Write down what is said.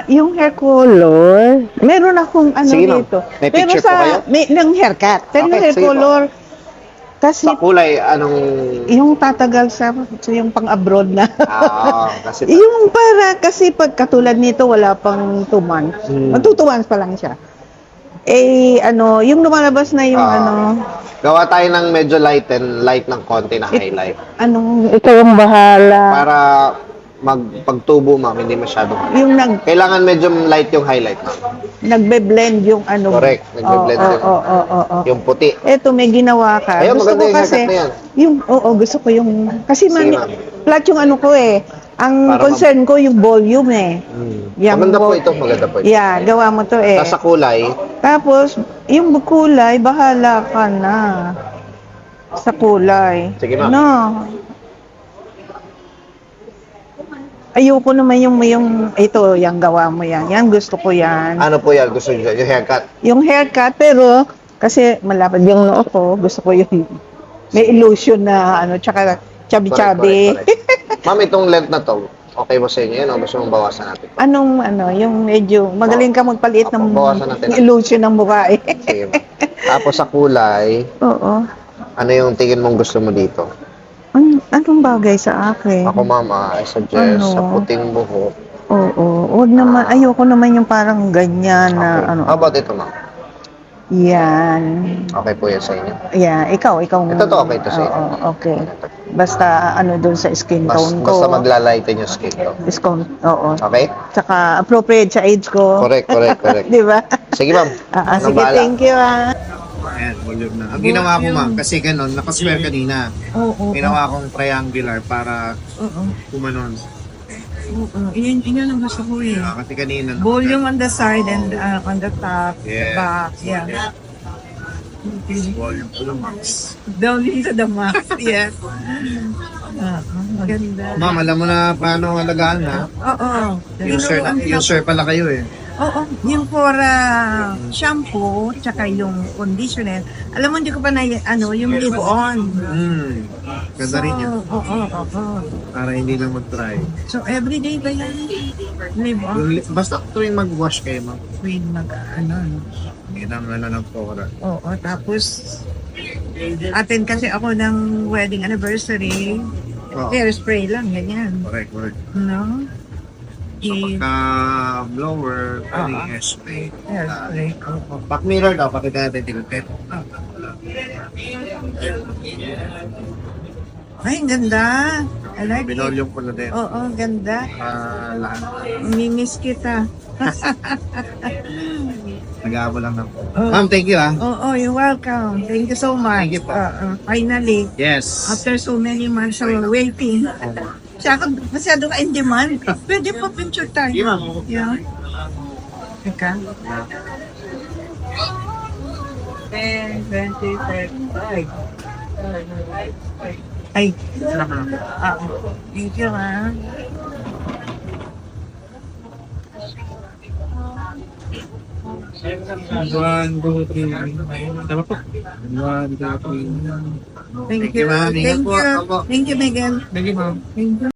Yung hair color, meron akong ano Sige, ma'am. dito. May Pero picture po kayo? may ng haircut. Pero yung Okay, hair sige po. color, kasi Sa kulay, anong... yung tatagal sa yung pang-abroad na. Kasi... Yung para, kasi pag katulad nito, wala pang 2 months. Mag 2 months pa lang siya. Eh, ano, yung lumalabas na yung ano, Gawa tayo ng medyo light ng konti na highlight. ikaw ang bahala. Para pagtubo, ma'am, hindi masyadong... Yung Kailangan medyo light yung highlight, ma'am. nagbe-blend yung ano. Correct, nagbe-blend yung puti. Eto, may ginawa ka. Ayun, Gusto ko maganda yung kasi, haircut na yan. gusto ko yung, kasi Sige, ma'am. flat yung ano ko eh. Ang Para concern ko yung volume eh. Yung Maganda po ito, maganda po ito. Yeah, gawa mo to eh. Tapos sa kulay, Tapos, yung kulay, bahala ka na. Sa kulay. Sige, ma'am. No. Ayoko naman yung ito, yung gawa mo yan. Yan, gusto ko yan. ano po yan? Gusto nyo? Yung haircut? Yung haircut, pero, kasi malapad yung noo ko, gusto ko yung may illusion na, ano, tsaka chubby-chubby. Correct. Ma'am, itong length na to, okay ba sa inyo yun o gusto mong bawasan natin? Anong, yung medyo, magaling ka magpaliit ng bawasan natin. illusion ng mukha eh. Sige, ma'am. Tapos sa kulay, Oo. ano yung tingin mong gusto mo dito? Anong bagay sa akin? Ako, ma'am, I suggest Ano? sa puting buhok. Oo. Huwag naman, ayoko naman yung parang ganyan na, Okay. ano. How about ito, ma'am? Yan. Okay po yan sa inyo? Yeah, ikaw. Ito to, okay to sa inyo. Oo, okay. Basta, ano, dun sa skin tone ko. Basta maglalighten yung skin ko. Oo. Okay? Tsaka, appropriate sa age ko. Correct. Di ba? Sige, ma'am. Sige, bahala? thank you Ayan, volume na. Ang ginawa ko, ma'am, kasi ganun, nakaswear kanina. Oo. Ginawa kong triangular para kumanon. Yun ang gusto ko eh. Kasi kanina... Volume on the side and on the top, Yeah. back, yeah. Volume to the max. Volume to the max, yes. Maganda. Ma'am, alam mo na paano alagaan na. Oo. User pala kayo eh. Oo, yung for shampoo, tsaka yung conditioner. Alam mo, hindi ko pa na, yung leave-on. Ganda rin yan. Oo. Para hindi lang mag-try. So, everyday ba yan? Leave-on? Basta tuwing mag-wash kayo, ma'am. Queen Hindi lang ng Tora. Oo, tapos, attend kasi ako ng wedding anniversary. Oh. Hairspray lang, ganyan. Correct. No? So, pagka blower, pwedeng hairspray. Hairspray. Back mirror daw, pakita natin tilted. Ay, ang ganda. I like it. Binolyong ko na din. Oo, ganda. Lahat. Mimiss kita. Nag-aabo lang na. Ma'am, thank you ah. Oo, you're welcome. Thank you so much. Thank you po. Finally, Yes. after so many months of waiting, siya ako masyado ka in demand. Pwede pa picture tayo. Sige, ma'am. Yeah. Teka. 10, 20, 35. Ay, thank you ha. One, two, three. Tama po. One, two, three. Thank you, you. ma'am. Ingat Thank po. you. Opo. Thank you, Miguel. Thank you, ma'am. Thank you.